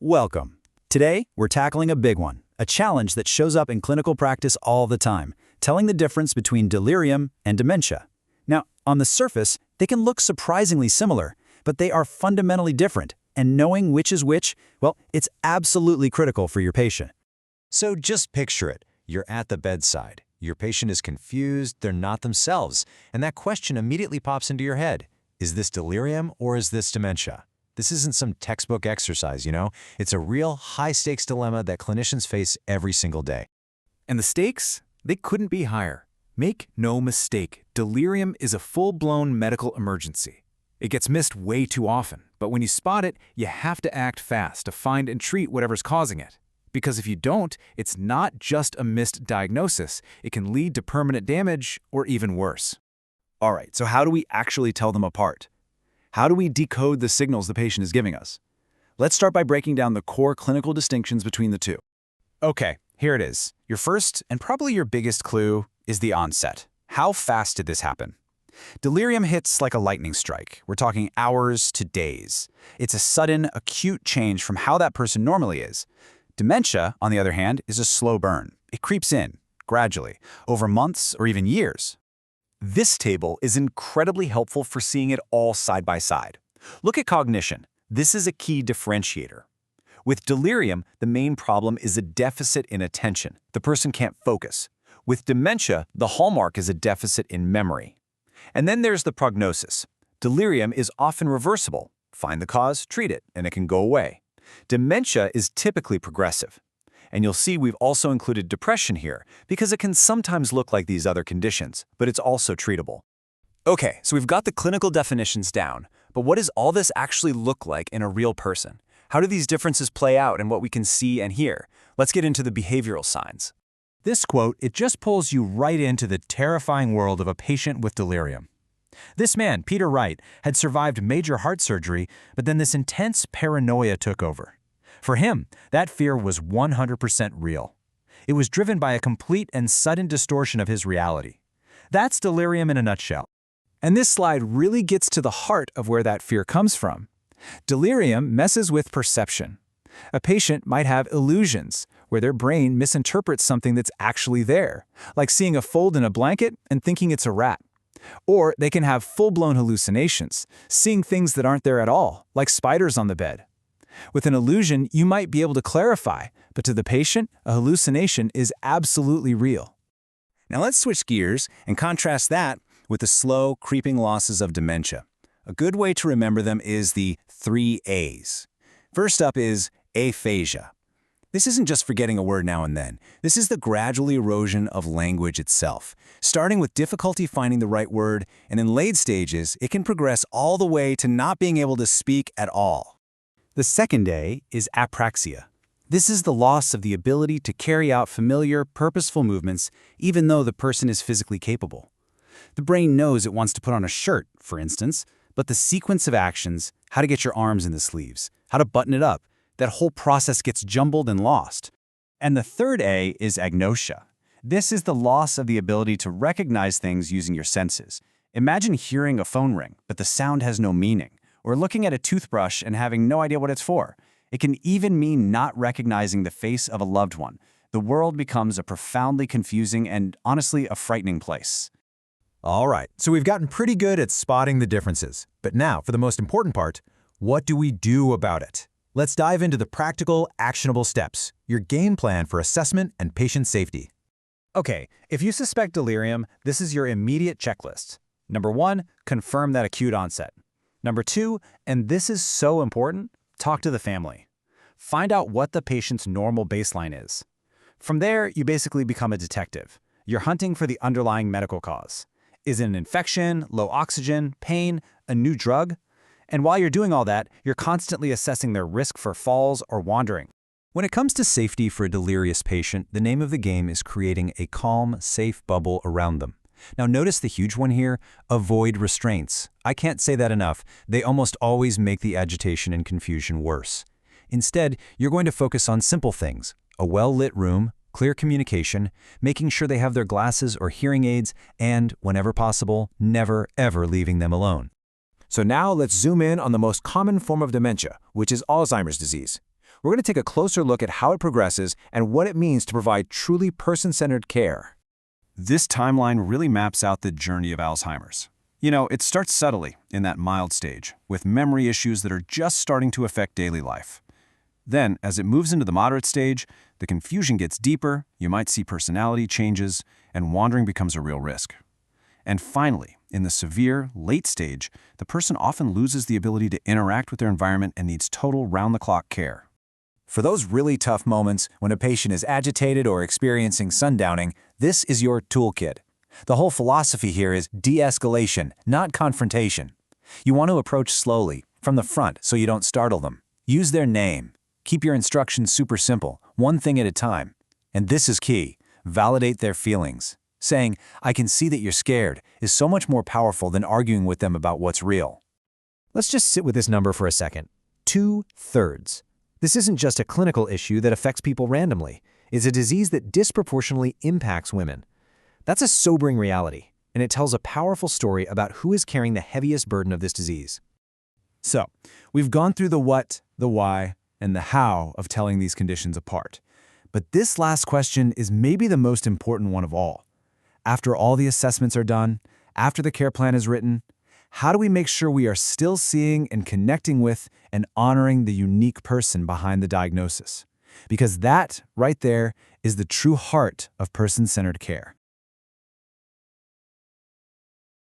Welcome. Today, we're tackling a big one, a challenge that shows up in clinical practice all the time, telling the difference between delirium and dementia. Now, on the surface, they can look surprisingly similar, but they are fundamentally different, and knowing which is which, well, it's absolutely critical for your patient. So just picture it. You're at the bedside. Your patient is confused, they're not themselves, and that question immediately pops into your head. Is this delirium or is this dementia? This isn't some textbook exercise, It's a real high-stakes dilemma that clinicians face every single day. And the stakes? They couldn't be higher. Make no mistake, delirium is a full-blown medical emergency. It gets missed way too often, but when you spot it, you have to act fast to find and treat whatever's causing it. Because if you don't, it's not just a missed diagnosis. It can lead to permanent damage or even worse. All right, so how do we actually tell them apart? How do we decode the signals the patient is giving us? Let's start by breaking down the core clinical distinctions between the two. Okay, here it is. Your first and probably your biggest clue is the onset. How fast did this happen? Delirium hits like a lightning strike. We're talking hours to days. It's a sudden, acute change from how that person normally is. Dementia, on the other hand, is a slow burn. It creeps in, gradually, over months or even years. This table is incredibly helpful for seeing it all side by side. Look at cognition. This is a key differentiator. With delirium, the main problem is a deficit in attention. The person can't focus. With dementia, the hallmark is a deficit in memory. And then there's the prognosis. Delirium is often reversible. Find the cause, treat it, and it can go away. Dementia is typically progressive. And you'll see we've also included depression here because it can sometimes look like these other conditions, but it's also treatable. Okay, so we've got the clinical definitions down, but what does all this actually look like in a real person? How do these differences play out in what we can see and hear? Let's get into the behavioral signs. This quote, it just pulls you right into the terrifying world of a patient with delirium. This man, Peter Wright, had survived major heart surgery, but then this intense paranoia took over. For him, that fear was 100% real. It was driven by a complete and sudden distortion of his reality. That's delirium in a nutshell. And this slide really gets to the heart of where that fear comes from. Delirium messes with perception. A patient might have illusions, where their brain misinterprets something that's actually there, like seeing a fold in a blanket and thinking it's a rat. Or they can have full-blown hallucinations, seeing things that aren't there at all, like spiders on the bed. With an illusion, you might be able to clarify, but to the patient, a hallucination is absolutely real. Now let's switch gears and contrast that with the slow, creeping losses of dementia. A good way to remember them is the 3 A's. First up is aphasia. This isn't just forgetting a word now and then. This is the gradual erosion of language itself, starting with difficulty finding the right word, and in late stages, it can progress all the way to not being able to speak at all. The second A is apraxia. This is the loss of the ability to carry out familiar, purposeful movements, even though the person is physically capable. The brain knows it wants to put on a shirt, for instance, but the sequence of actions, how to get your arms in the sleeves, how to button it up, that whole process gets jumbled and lost. And the third A is agnosia. This is the loss of the ability to recognize things using your senses. Imagine hearing a phone ring, but the sound has no meaning, or looking at a toothbrush and having no idea what it's for. It can even mean not recognizing the face of a loved one. The world becomes a profoundly confusing and, honestly, a frightening place. All right, so we've gotten pretty good at spotting the differences. But now, for the most important part, what do we do about it? Let's dive into the practical, actionable steps, your game plan for assessment and patient safety. Okay, if you suspect delirium, this is your immediate checklist. Number 1, confirm that acute onset. Number 2, and this is so important, talk to the family. Find out what the patient's normal baseline is. From there, you basically become a detective. You're hunting for the underlying medical cause. Is it an infection, low oxygen, pain, a new drug? And while you're doing all that, you're constantly assessing their risk for falls or wandering. When it comes to safety for a delirious patient, the name of the game is creating a calm, safe bubble around them. Now notice the huge one here, avoid restraints. I can't say that enough. They almost always make the agitation and confusion worse. Instead, you're going to focus on simple things, a well-lit room, clear communication, making sure they have their glasses or hearing aids, and, whenever possible, never, ever leaving them alone. So now let's zoom in on the most common form of dementia, which is Alzheimer's disease. we're going to take a closer look at how it progresses and what it means to provide truly person-centered care. This timeline really maps out the journey of Alzheimer's. It starts subtly in that mild stage, with memory issues that are just starting to affect daily life. Then, as it moves into the moderate stage, the confusion gets deeper, you might see personality changes, and wandering becomes a real risk. And finally, in the severe, late stage, the person often loses the ability to interact with their environment and needs total round-the-clock care. For those really tough moments when a patient is agitated or experiencing sundowning, this is your toolkit. The whole philosophy here is de-escalation, not confrontation. You want to approach slowly, from the front, so you don't startle them. Use their name. Keep your instructions super simple, one thing at a time. And this is key. Validate their feelings. Saying, "I can see that you're scared," is so much more powerful than arguing with them about what's real. Let's just sit with this number for a second. 2/3. This isn't just a clinical issue that affects people randomly. It's a disease that disproportionately impacts women. That's a sobering reality, and it tells a powerful story about who is carrying the heaviest burden of this disease. So, we've gone through the what, the why, and the how of telling these conditions apart. But this last question is maybe the most important one of all. After all the assessments are done, after the care plan is written, how do we make sure we are still seeing and connecting with and honoring the unique person behind the diagnosis? Because that, right there, is the true heart of person-centered care.